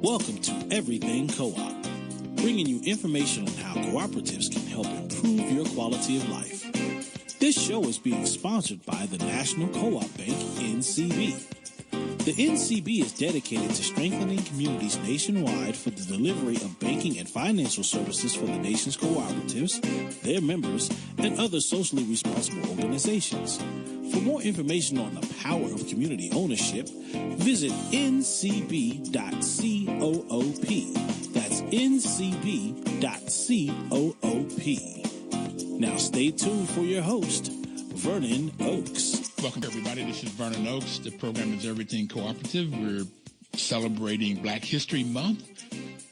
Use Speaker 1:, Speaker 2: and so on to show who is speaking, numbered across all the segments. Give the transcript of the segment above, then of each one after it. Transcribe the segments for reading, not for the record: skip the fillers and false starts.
Speaker 1: Welcome to Everything Co-op, bringing you information on how cooperatives can help improve your quality of life. This show is being sponsored by the National Co-op Bank, NCB. The NCB is dedicated to strengthening communities nationwide for the delivery of banking and financial services for the nation's cooperatives, their members, and other socially responsible organizations. For more information on the power of community ownership, visit ncb.coop. That's ncb.coop. Now stay tuned for your host, Vernon Oakes.
Speaker 2: Welcome, everybody. This is Vernon Oakes. The program is Everything Cooperative. We're celebrating Black History Month.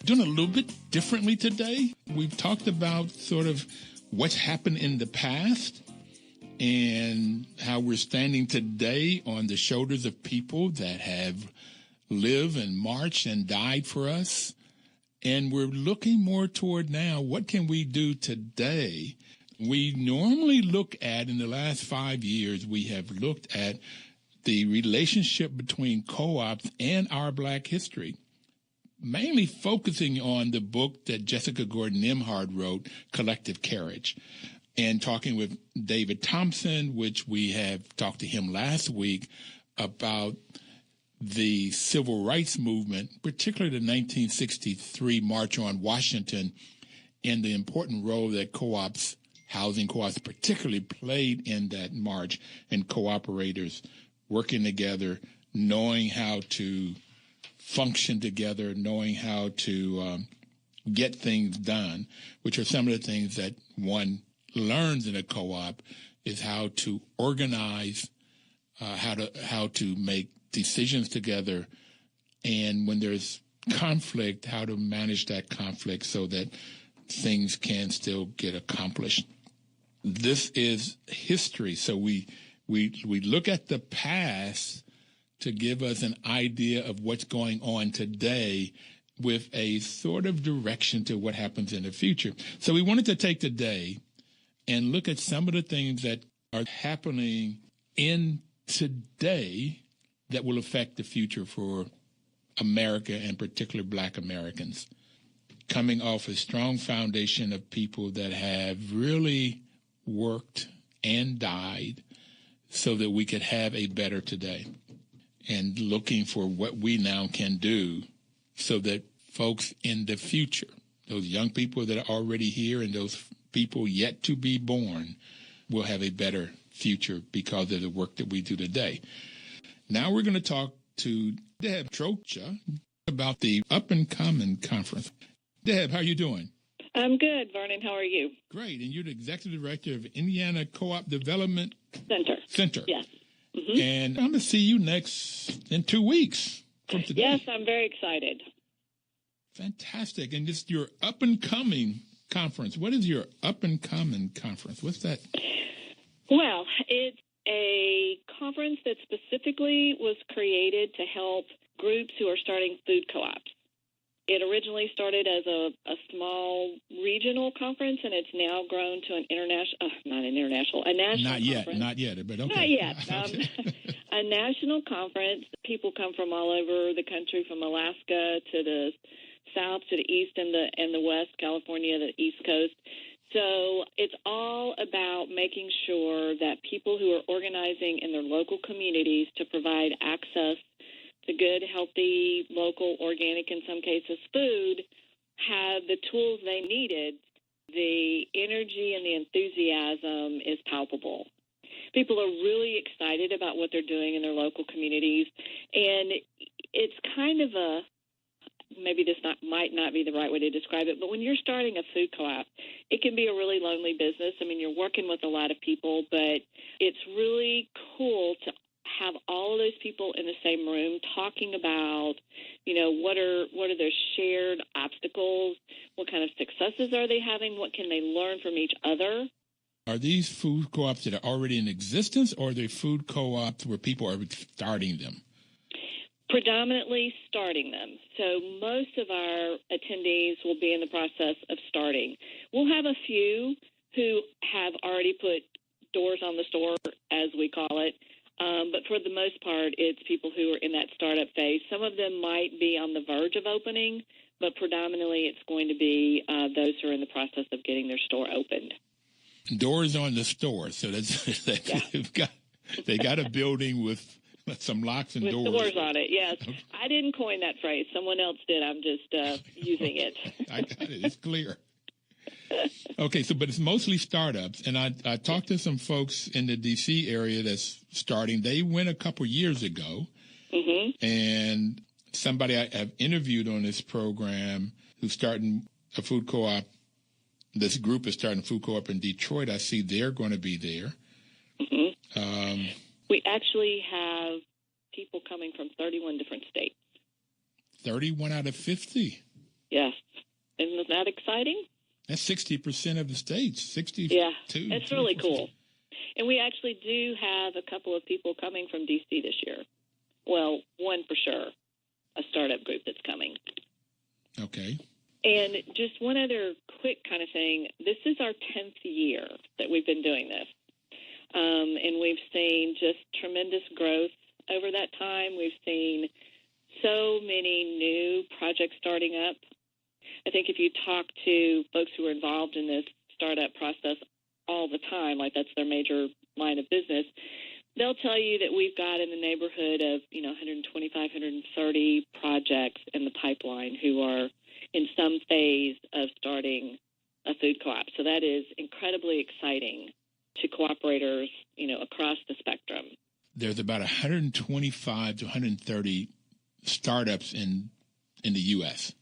Speaker 2: Doing a little bit differently today. We've talked about sort of what's happened in the past and how we're standing today on the shoulders of people that have lived and marched and died for us. And we're looking more toward now, what can we do today? We normally look at, in the last 5 years, we have looked at the relationship between co-ops and our Black history, mainly focusing on the book that Jessica Gordon-Nimhard wrote, Collective Carriage, and talking with David Thompson, which we have talked to him last week about the civil rights movement, particularly the 1963 March on Washington, and the important role that co-ops, housing co-ops particularly, played in that march, and cooperators working together, knowing how to function together, knowing how to get things done, which are some of the things that one learns in a co-op, is how to organize, how to make decisions together, and when there's conflict, how to manage that conflict so that things can still get accomplished. This is history, so we look at the past to give us an idea of what's going on today with a sort of direction to what happens in the future. So we wanted to take today and look at some of the things that are happening in today that will affect the future for America, and particularly Black Americans, coming off a strong foundation of people that have really worked and died so that we could have a better today, and looking for what we now can do so that folks in the future, those young people that are already here and those people yet to be born, will have a better future because of the work that we do today. Now we're going to talk to Deb Trocha about the Up and Coming Conference. Deb, how are you doing?
Speaker 3: I'm good, Vernon. How are you?
Speaker 2: Great. And you're the Executive Director of Indiana Cooperative Development Center.
Speaker 3: Yes. Mm-hmm.
Speaker 2: And I'm going to see you next in 2 weeks from today.
Speaker 3: Yes, I'm very excited.
Speaker 2: Fantastic. And it's your Up and Coming Conference. What is your Up and Coming Conference? What's that?
Speaker 3: Well, it's a conference that specifically was created to help groups who are starting food co-ops. It originally started as a small regional conference, and it's now grown to an a national conference.
Speaker 2: Not yet, but okay.
Speaker 3: Not yet.
Speaker 2: Okay.
Speaker 3: A national conference. People come from all over the country, from Alaska to the south to the east and the west, California, the East Coast. So it's all about making sure that people who are organizing in their local communities to provide access to good, healthy, local, organic, in some cases, food, have the tools they needed. The energy and the enthusiasm is palpable. People are really excited about what they're doing in their local communities, and it's kind of maybe this might not be the right way to describe it, but when you're starting a food co-op, it can be a really lonely business. I mean, you're working with a lot of people, but it's really cool to have all of those people in the same room talking about, what are their shared obstacles, what kind of successes are they having, what can they learn from each other.
Speaker 2: Are these food co-ops that are already in existence, or are they food co-ops where people are starting them?
Speaker 3: Predominantly starting them. So most of our attendees will be in the process of starting. We'll have a few who have already put doors on the store, as we call it, But for the most part, it's people who are in that startup phase. Some of them might be on the verge of opening, but predominantly it's going to be those who are in the process of getting their store opened.
Speaker 2: Doors on the store, so that's they got a building with some locks and
Speaker 3: with
Speaker 2: doors.
Speaker 3: Doors on it, yes. Okay. I didn't coin that phrase. Someone else did. I'm just using it.
Speaker 2: I got it. It's clear. Okay, but it's mostly startups, and I talked to some folks in the D.C. area that's starting. They went a couple years ago, and somebody I've interviewed on this program who's starting a food co-op, this group is starting a food co-op in Detroit. I see they're going to be there.
Speaker 3: We actually have people coming from 31 different states.
Speaker 2: 31 out of 50?
Speaker 3: Yes. Isn't that exciting?
Speaker 2: That's 60% of the states, 62.
Speaker 3: Yeah, it's really cool. And we actually do have a couple of people coming from D.C. this year. Well, one for sure, a startup group that's coming.
Speaker 2: Okay.
Speaker 3: And just one other quick kind of thing. This is our 10th year that we've been doing this. And we've seen just tremendous growth over that time. We've seen so many new projects starting up. I think if you talk to folks who are involved in this startup process all the time, like that's their major line of business, they'll tell you that we've got in the neighborhood of, 125, 130 projects in the pipeline who are in some phase of starting a food co-op. So that is incredibly exciting to cooperators, across the spectrum.
Speaker 2: There's about 125 to 130 startups in the U.S.,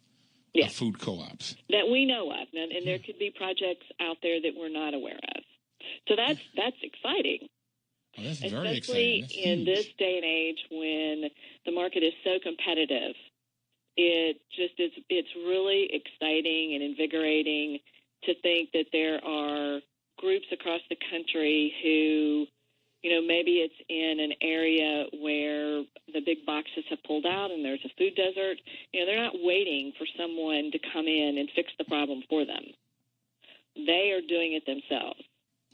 Speaker 2: food co-ops.
Speaker 3: That we know of. And there could be projects out there that we're not aware of. So that's exciting.
Speaker 2: Oh, that's very
Speaker 3: Especially
Speaker 2: exciting. That's
Speaker 3: in
Speaker 2: huge.
Speaker 3: this day and age when the market is so competitive. It's really exciting and invigorating to think that there are groups across the country who, maybe it's in an area where the big boxes have pulled out and there's a food desert. They're not waiting for someone to come in and fix the problem for them. They are doing it themselves.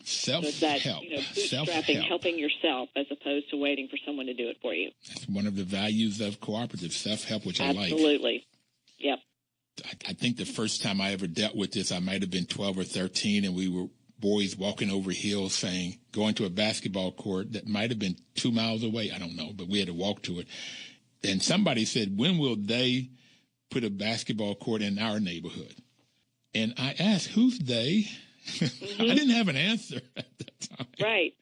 Speaker 2: Self-help.
Speaker 3: So it's that, bootstrapping, helping yourself as opposed to waiting for someone to do it for you.
Speaker 2: That's one of the values of cooperative, self-help, which I like.
Speaker 3: Absolutely. Yep.
Speaker 2: I think the first time I ever dealt with this, I might have been 12 or 13, and we were boys walking over hills going to a basketball court that might have been 2 miles away. I don't know, but we had to walk to it. And somebody said, when will they put a basketball court in our neighborhood? And I asked, who's they? I didn't have an answer at that time.
Speaker 3: Right.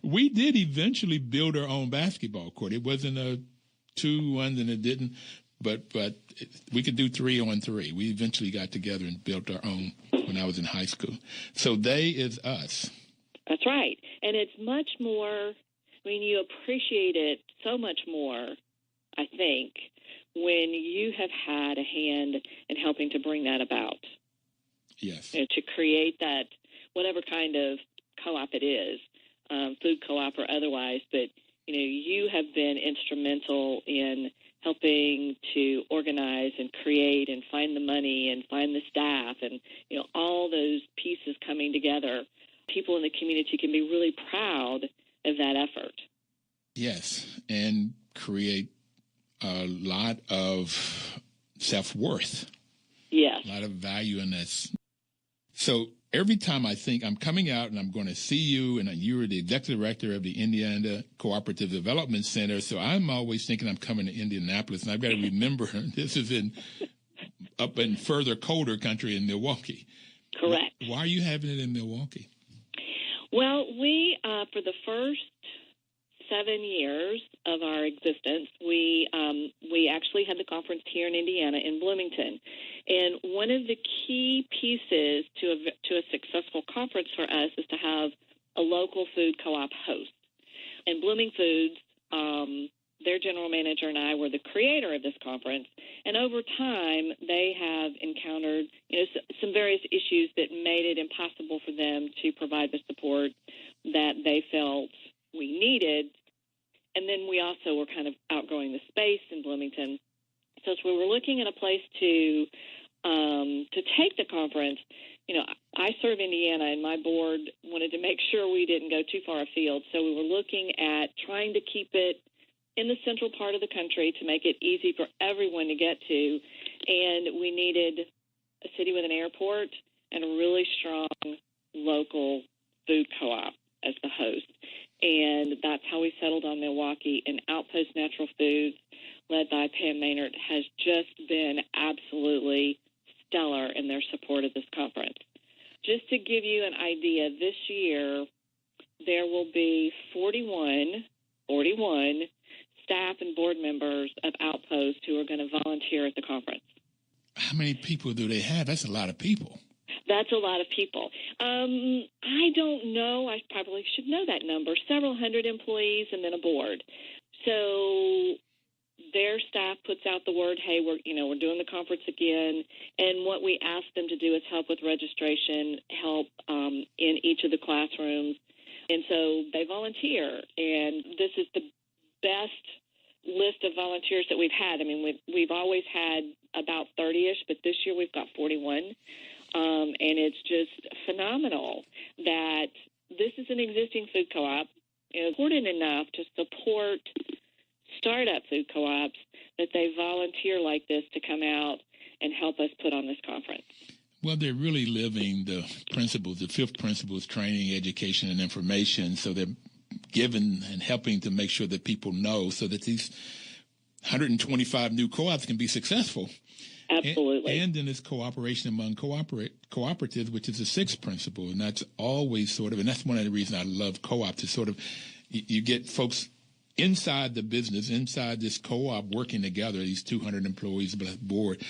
Speaker 2: We did eventually build our own basketball court. It wasn't a 2-1 and it didn't, but we could do 3-on-3. We eventually got together and built our own when I was in high school. So they is us.
Speaker 3: That's right. And it's much more, you appreciate it so much more, I think, when you have had a hand in helping to bring that about.
Speaker 2: Yes.
Speaker 3: To create that, whatever kind of co-op it is, food co-op or otherwise, but, you have been instrumental in helping to organize and create and find the money and find the staff and, all those pieces coming together. People in the community can be really proud of that effort.
Speaker 2: Yes, and create a lot of self-worth.
Speaker 3: Yes.
Speaker 2: A lot of value in this. So every time I think I'm coming out and I'm going to see you, and you were the executive director of the Indiana Cooperative Development Center, so I'm always thinking I'm coming to Indianapolis, and I've got to remember this is up in further colder country in Milwaukee.
Speaker 3: Correct.
Speaker 2: Why are you having it in Milwaukee?
Speaker 3: Well, we, for the first 7 years of our existence, we actually had the conference here in Indiana in Bloomington. And one of the key pieces to a successful conference for us is to have a local food co-op host. And Blooming Foods, their general manager and I were the creator of this conference. And over time, they have encountered some various issues that made it impossible for them to provide the support that they felt we needed. And then we also were kind of outgrowing the space in Bloomington. So as we were looking at a place to take the conference, I serve Indiana, and my board wanted to make sure we didn't go too far afield. So we were looking at trying to keep it in the central part of the country to make it easy for everyone to get to. And we needed a city with an airport and a really strong local food co-op as the host. And that's how we settled on Milwaukee. And Outpost Natural Foods, led by Pam Maynard, has just been absolutely stellar in their support of this conference. Just to give you an idea, this year there will be 41 staff and board members of Outpost who are going to volunteer at the conference.
Speaker 2: How many people do they have? That's a lot of people.
Speaker 3: That's a lot of people. I don't know. I probably should know that number. Several hundred employees and then a board. So their staff puts out the word, hey, we're doing the conference again. And what we ask them to do is help with registration, help in each of the classrooms. And so they volunteer. And this is the best list of volunteers that we've had. I mean, we've always had about 30-ish, but this year we've got 41. And it's just phenomenal that this is an existing food co-op, important enough to support startup food co-ops that they volunteer like this to come out and help us put on this conference.
Speaker 2: Well, they're really living the principles, the fifth principle is training, education, and information. So they're giving and helping to make sure that people know so that these 125 new co-ops can be successful.
Speaker 3: Absolutely.
Speaker 2: And then it's cooperation among cooperatives, which is the sixth principle. And that's always and that's one of the reasons I love co-ops, is you get folks inside the business, inside this co-op working together, these 200 employees board,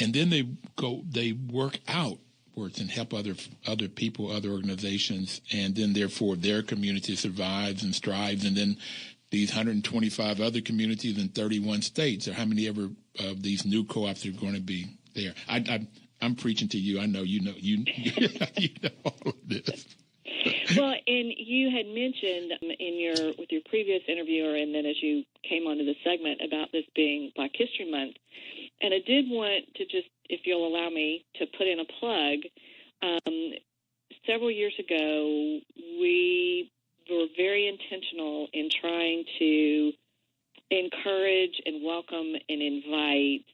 Speaker 2: and then they work outwards and help other people, other organizations, and then therefore their community survives and strives, and then these 125 other communities in 31 states, or how many ever of these new co-ops are going to be there. I'm preaching to you. I know you know all of this.
Speaker 3: Well, and you had mentioned with your previous interviewer, and then as you came onto the segment about this being Black History Month, and I did want to just, if you'll allow me, to put in a plug. Several years ago, we were very intentional in trying to encourage and welcome and invite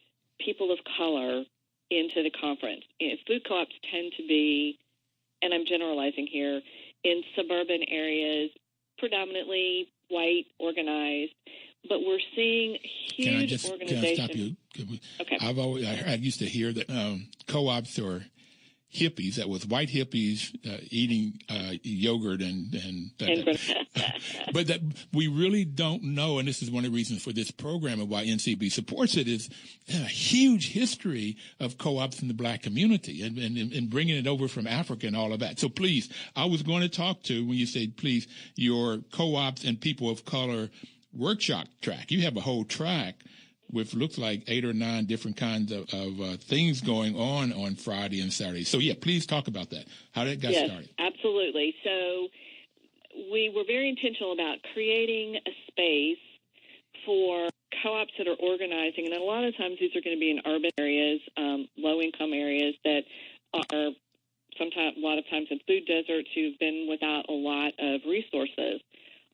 Speaker 3: people of color into the conference. Food co-ops tend to be, and I'm generalizing here, in suburban areas, predominantly white, organized, but we're seeing huge organizations.
Speaker 2: Can I stop you?
Speaker 3: Okay.
Speaker 2: I used to hear that co-ops are hippies. That was white hippies eating yogurt but that we really don't know, and this is one of the reasons for this program and why NCB supports it, is a huge history of co-ops in the Black community and bringing it over from Africa and all of that. So please, I was going to talk to, when you said, please, your co-ops and people of color workshop track. You have a whole track with looks like 8 or 9 different kinds of things going on Friday and Saturday. So, yeah, please talk about that, how that got started.
Speaker 3: Absolutely. So we were very intentional about creating a space for co-ops that are organizing, and a lot of times these are going to be in urban areas, low-income areas that are a lot of times in food deserts who've been without a lot of resources.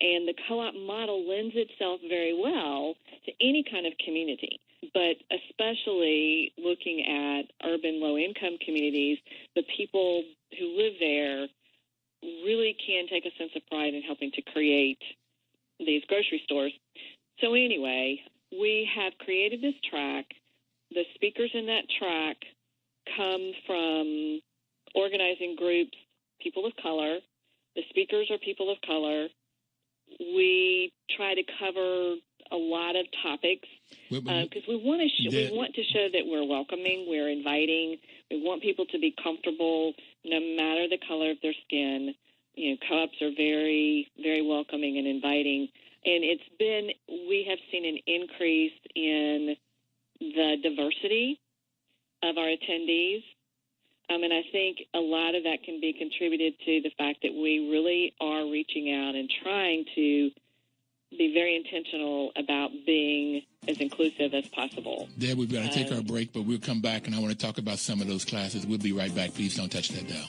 Speaker 3: And the co-op model lends itself very well to any kind of community, but especially looking at urban low-income communities, the people who live there really can take a sense of pride in helping to create these grocery stores. So anyway, we have created this track. The speakers in that track come from organizing groups, people of color. The speakers are people of color. We try to cover a lot of topics because we want to show that we're welcoming, we're inviting. We want people to be comfortable, no matter the color of their skin. Co-ops are very, very welcoming and inviting. And we have seen an increase in the diversity of our attendees. And I think a lot of that can be contributed to the fact that we really are reaching out and trying to be very intentional about being as as inclusive as possible.
Speaker 2: Deb, we've got to take our break, but we'll come back, and I want to talk about some of those classes. We'll be right back. Please don't touch that dial.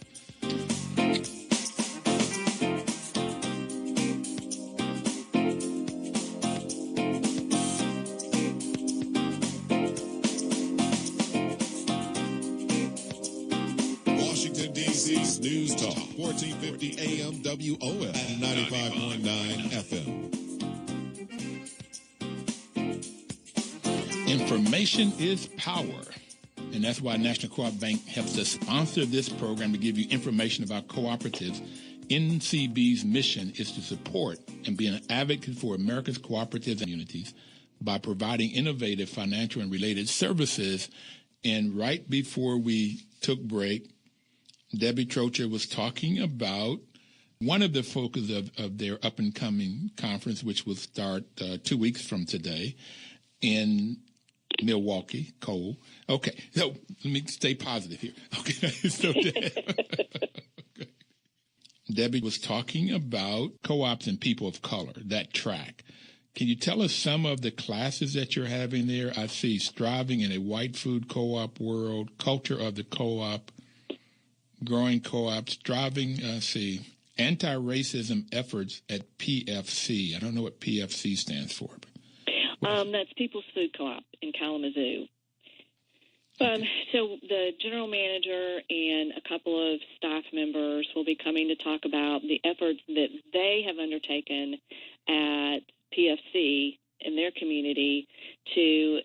Speaker 4: News Talk, 1450 AM WOF and 95.9 FM.
Speaker 2: Information is power. And that's why National Co-op Bank helps us sponsor this program to give you information about cooperatives. NCB's mission is to support and be an advocate for America's cooperatives and communities by providing innovative financial and related services. And right before we took break, Debbie Trocha was talking about one of the focus of their up-and-coming conference, which will start 2 weeks from today in Milwaukee, Cole. Okay, so let me stay positive here. Okay, so Debbie was talking about co-ops and people of color, that track. Can you tell us some of the classes that you're having there? I see Striving in a White Food Co-op World, Culture of the Co-op, Growing Co-ops, Striving, Anti-Racism Efforts at PFC. I don't know what PFC stands for.
Speaker 3: That's People's Food Co-op in Kalamazoo. So the general manager and a couple of staff members will be coming to talk about the efforts that they have undertaken at PFC in their community to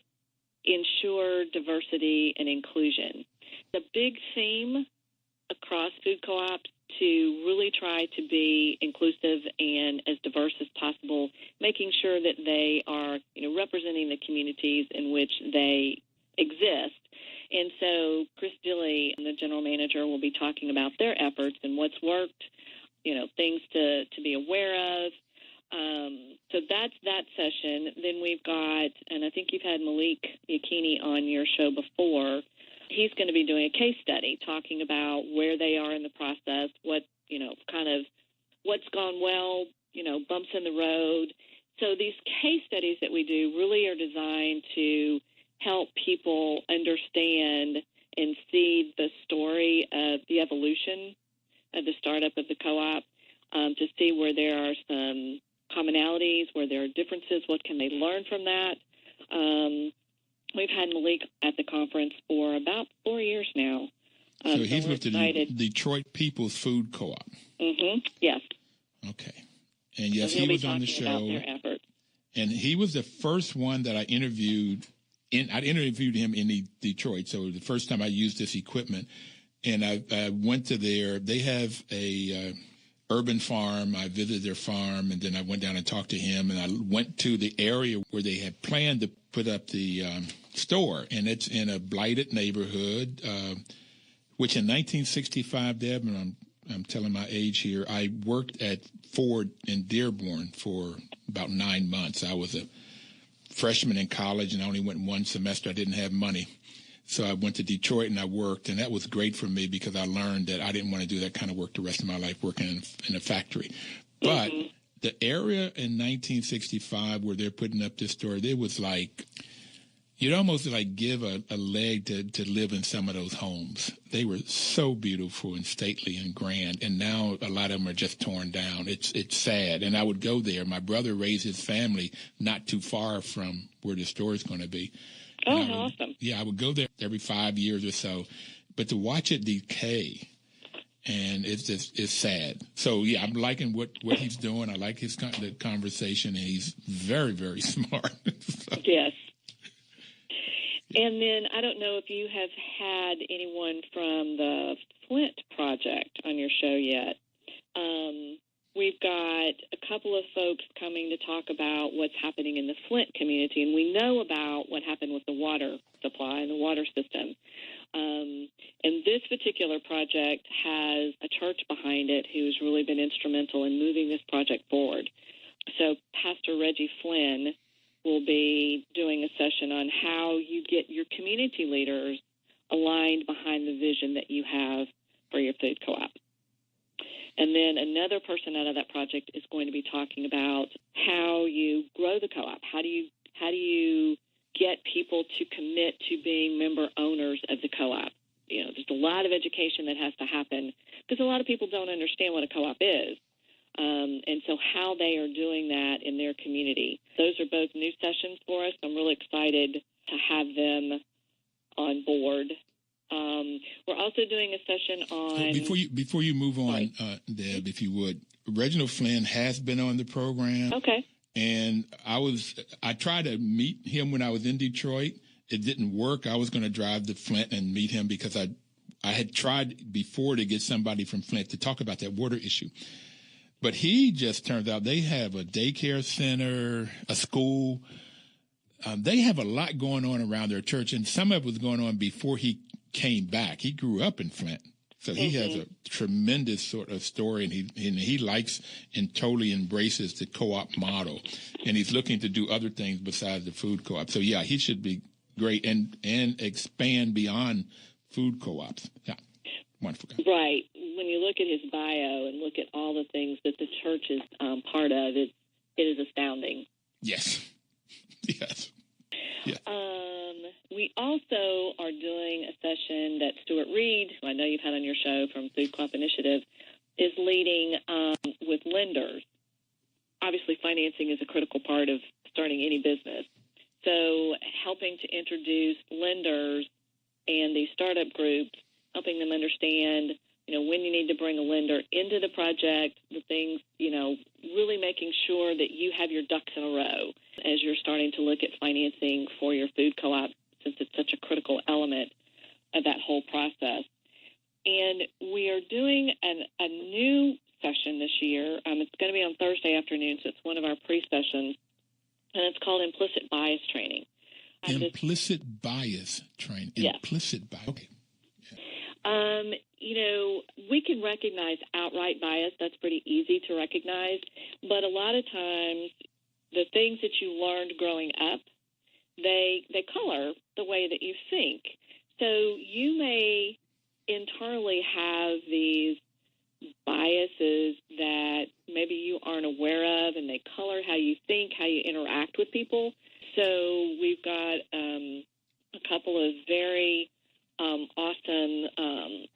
Speaker 3: ensure diversity and inclusion. The big theme across food co-ops to really try to be inclusive and as diverse as possible, making sure that they are, representing the communities in which they exist. And so Chris Dilley, the general manager, will be talking about their efforts and what's worked, things to be aware of. So that's that session. Then we've got, and I think you've had Malik Makini on your show before. He's going to be doing a case study talking about where they are in the process, what, what's gone well, bumps in the road. So these case studies that we do really are designed to help people understand and see the story of the evolution of the startup of the co-op, to see where there are some commonalities, where there are differences, what can they learn from that. We've had Malik at the conference for about 4 years now.
Speaker 2: So he's with the Detroit People's Food Co-op.
Speaker 3: Mm-hmm. Yes.
Speaker 2: Okay. And yes, he was on the show. And he was the first one that I interviewed. I interviewed him in Detroit. So the first time I used this equipment. And I went to they have a urban farm. I visited their farm, and then I went down and talked to him. And I went to the area where they had planned to put up the store, and it's in a blighted neighborhood, which in 1965, Deb, and I'm telling my age here, I worked at Ford in Dearborn for about 9 months. I was a freshman in college, and I only went one semester. I didn't have money. So I went to Detroit, and I worked, and that was great for me because I learned that I didn't want to do that kind of work the rest of my life, working in a factory. But the area in 1965 where they're putting up this store, it was like, you'd almost like give a leg to live in some of those homes. They were so beautiful and stately and grand, and now a lot of them are just torn down. It's sad. And I would go there. My brother raised his family not too far from where the store is going to be.
Speaker 3: Oh, awesome.
Speaker 2: Yeah, I would go there every 5 years or so. But to watch it decay, and it's sad. So, yeah, I'm liking what he's doing. I like the conversation, and he's very, very smart. So.
Speaker 3: Yes. And then I don't know if you have had anyone from the Flint project on your show yet. We've got a couple of folks coming to talk about what's happening in the Flint community, and we know about what happened with the water supply and the water system. And this particular project has a church behind it who's really been instrumental in moving this project forward. So Pastor Reggie Flynn will be doing a session on how you get your community leaders aligned behind the vision that you have for your food co-op. And then another person out of that project is going to be talking about how you grow the co-op. How do you get people to commit to being member owners of the co-op. There's a lot of education that has to happen because a lot of people don't understand what a co-op is. And so how they are doing that in their community. Those are both new sessions for us. I'm really excited to have them on board. We're also doing a session on...
Speaker 2: Before you move on, Deb, if you would, Reginald Flynn has been on the program.
Speaker 3: Okay.
Speaker 2: And I tried to meet him when I was in Detroit. It didn't work. I was going to drive to Flint and meet him because I had tried before to get somebody from Flint to talk about that water issue. But he just turns out they have a daycare center, a school. They have a lot going on around their church, and some of it was going on before he came back. He grew up in Flint. So he has a tremendous sort of story, and he likes and totally embraces the co-op model, and he's looking to do other things besides the food co-op. So yeah, he should be great and expand beyond food co-ops. Yeah, wonderful guy.
Speaker 3: Right. When you look at his bio and look at all the things that the church is part of, it is astounding.
Speaker 2: Yes. Yes. Yeah.
Speaker 3: We also are doing a session that Stuart Reed, who I know you've had on your show from Food Co-op Initiative, is leading with lenders. Obviously, financing is a critical part of starting any business. So helping to introduce lenders and these startup groups, helping them understand, when you need to bring a lender into the project, the things, really making sure that you have your ducks in a row as you're starting to look at financing for your food co-op, since it's such a critical element of that whole process. And we are doing a new session this year. It's going to be on Thursday afternoon, so it's one of our pre-sessions, and it's called Implicit Bias Training.
Speaker 2: Implicit bias training.
Speaker 3: Yes.
Speaker 2: Implicit bias. Okay.
Speaker 3: We can recognize outright bias. That's pretty easy to recognize. But a lot of times, the things that you learned growing up, they color the way that you think. So you may internally have these biases that maybe you aren't aware of, and they color how you think, how you interact with people. So we've got a couple of very awesome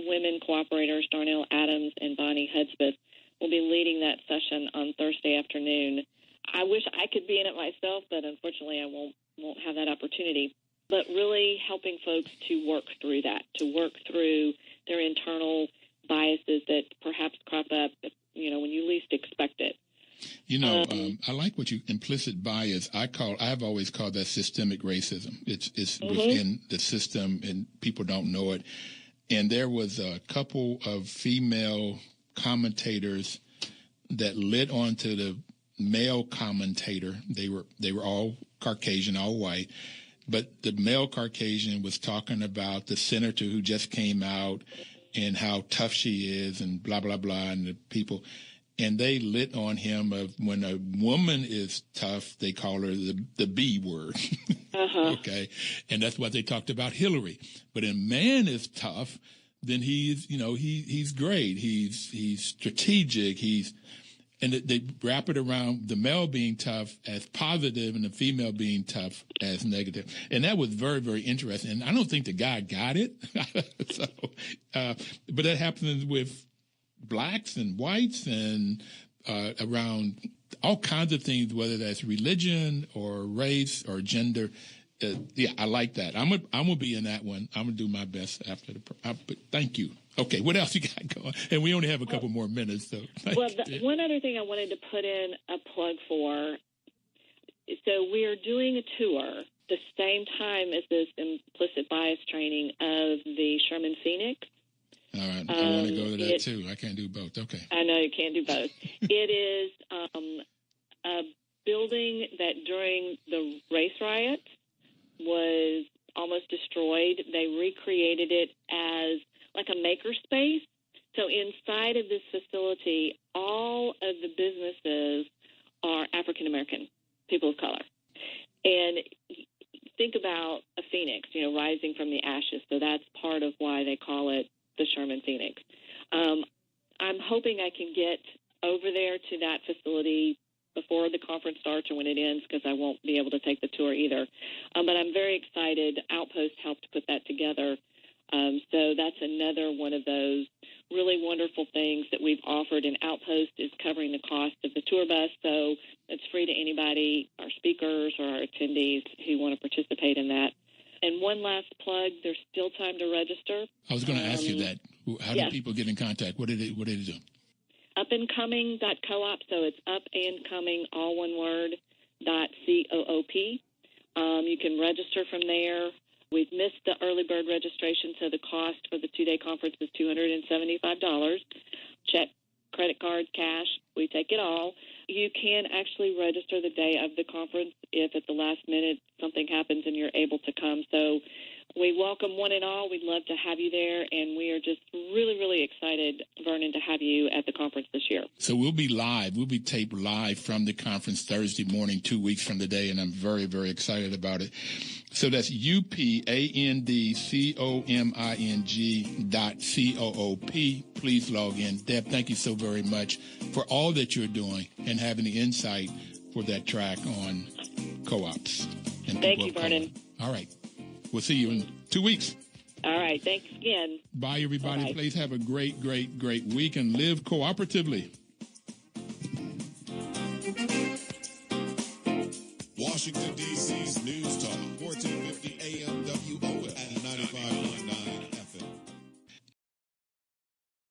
Speaker 3: women cooperators, Darnell Adams and Bonnie Hudspeth, will be leading that session on Thursday afternoon. I wish I could be in it myself, but unfortunately I won't have that opportunity. But really helping folks to work through that, to work through their internal biases that perhaps crop up, when you least expect it.
Speaker 2: I like what implicit bias. I've always called that systemic racism. It's within the system, and people don't know it. And there was a couple of female commentators that lit onto the male commentator. They were all Caucasian, all white, but the male Caucasian was talking about the senator who just came out and how tough she is and blah, blah, blah, and the people. And they lit on him of when a woman is tough, they call her the B word. Okay. And that's what they talked about Hillary. But a man is tough, then he's great. He's strategic. And they wrap it around the male being tough as positive and the female being tough as negative. And that was very, very interesting. And I don't think the guy got it. But that happens with blacks and whites and around all kinds of things, whether that's religion or race or gender. I like that. I'm gonna be in that one. I'm gonna do my best after but thank you. Okay, what else you got going? And we only have a couple more minutes, so.
Speaker 3: One other thing I wanted to put in a plug for. So we are doing a tour the same time as this implicit bias training of the Sherman Phoenix.
Speaker 2: All right, I want to go to that too. I can't do both. Okay.
Speaker 3: I know you can't do both. It is a building that during the race riots was almost destroyed. They recreated it as like a maker space. So inside of this facility, all of the businesses are African American, people of color. And think about a phoenix, rising from the ashes. So that's part of why they call it the Sherman Phoenix. I'm hoping I can get over there to that facility before the conference starts or when it ends, because I won't be able to take the tour either. But I'm very excited. Outpost helped put that together. So that's another one of those really wonderful things that we've offered. And Outpost is covering the cost of the tour bus, so it's free to anybody, our speakers or our attendees who want to participate in that. And one last plug, there's still time to register.
Speaker 2: I was going to ask you that. How do people get in contact? What did it do?
Speaker 3: Upandcoming.coop, so it's upandcoming, all one word, .coop. You can register from there. We've missed the early bird registration, so the cost for the 2-day conference is $275. Check, credit card, cash, we take it all. You can actually register the day of the conference if at the last minute something happens and you're able to come. So we welcome one and all. We'd love to have you there, and we are just really, really excited, Vernon, to have you at the conference this year.
Speaker 2: So we'll be live. We'll be taped live from the conference Thursday morning, 2 weeks from today, and I'm very, very excited about it. So that's upandcoming.coop. Please log in. Deb, thank you so very much for all that you're doing and having the insight for that track on co-ops.
Speaker 3: Thank you, Vernon.
Speaker 2: All right. We'll see you in 2 weeks.
Speaker 3: All right. Thanks again.
Speaker 2: Bye, everybody.
Speaker 3: Bye-bye.
Speaker 2: Please have a great, great, great week and live cooperatively.
Speaker 4: Washington, D.C.'s News Talk, 1450 AM